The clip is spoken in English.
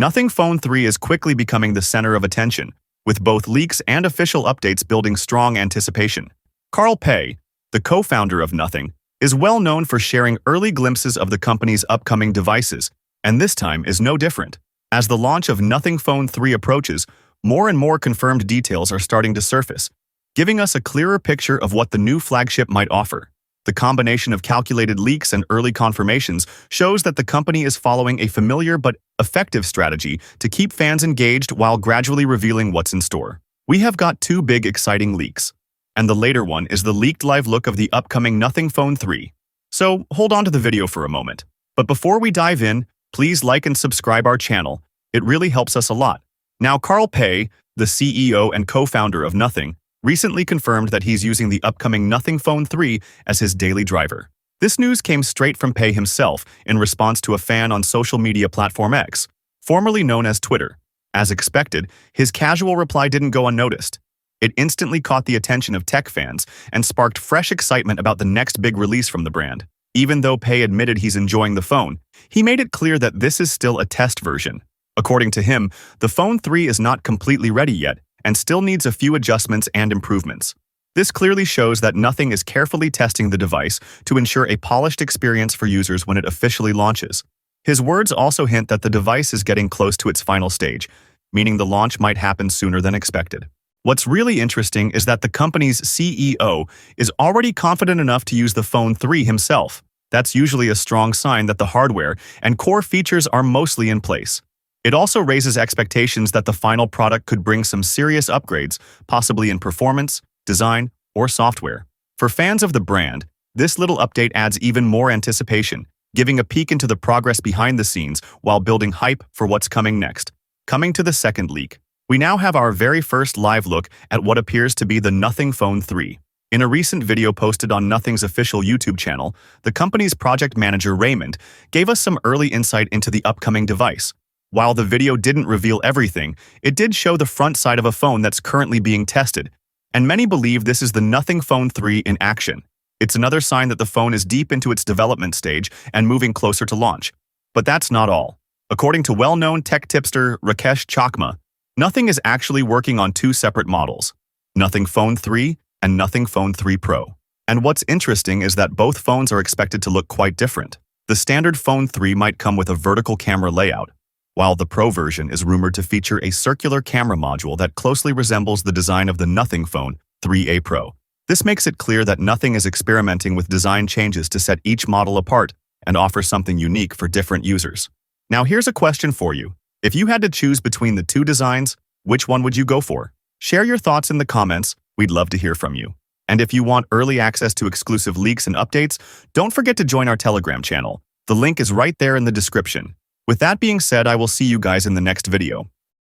Nothing Phone 3 is quickly becoming the center of attention, with both leaks and official updates building strong anticipation. Carl Pei, the co-founder of Nothing, is well known for sharing early glimpses of the company's upcoming devices, and this time is no different. As the launch of Nothing Phone 3 approaches, more and more confirmed details are starting to surface, giving us a clearer picture of what the new flagship might offer. The combination of calculated leaks and early confirmations shows that the company is following a familiar but effective strategy to keep fans engaged while gradually revealing what's in store. We have got two big exciting leaks, and the later one is the leaked live look of the upcoming Nothing Phone 3. So hold on to the video for a moment. But before we dive in, please like and subscribe our channel. It really helps us a lot. Now, Carl Pei, the CEO and co-founder of Nothing, recently confirmed that he's using the upcoming Nothing Phone 3 as his daily driver. This news came straight from Pei himself in response to a fan on social media platform X, formerly known as Twitter. As expected, his casual reply didn't go unnoticed. It instantly caught the attention of tech fans and sparked fresh excitement about the next big release from the brand. Even though Pei admitted he's enjoying the phone, he made it clear that this is still a test version. According to him, the Phone 3 is not completely ready yet and still needs a few adjustments and improvements. This clearly shows that Nothing is carefully testing the device to ensure a polished experience for users when it officially launches. His words also hint that the device is getting close to its final stage, meaning the launch might happen sooner than expected. What's really interesting is that the company's CEO is already confident enough to use the Phone 3 himself. That's usually a strong sign that the hardware and core features are mostly in place. It also raises expectations that the final product could bring some serious upgrades, possibly in performance, design, or software. For fans of the brand, this little update adds even more anticipation, giving a peek into the progress behind the scenes while building hype for what's coming next. Coming to the second leak, we now have our very first live look at what appears to be the Nothing Phone 3. In a recent video posted on Nothing's official YouTube channel, the company's project manager Raymond gave us some early insight into the upcoming device. While the video didn't reveal everything, it did show the front side of a phone that's currently being tested, and many believe this is the Nothing Phone 3 in action. It's another sign that the phone is deep into its development stage and moving closer to launch. But that's not all. According to well-known tech tipster Rakesh Chakma, Nothing is actually working on two separate models, Nothing Phone 3 and Nothing Phone 3 Pro. And what's interesting is that both phones are expected to look quite different. The standard Phone 3 might come with a vertical camera layout, while the Pro version is rumored to feature a circular camera module that closely resembles the design of the Nothing Phone 3A Pro. This makes it clear that Nothing is experimenting with design changes to set each model apart and offer something unique for different users. Now here's a question for you. If you had to choose between the two designs, which one would you go for? Share your thoughts in the comments. We'd love to hear from you. And if you want early access to exclusive leaks and updates, don't forget to join our Telegram channel. The link is right there in the description. With that being said, I will see you guys in the next video.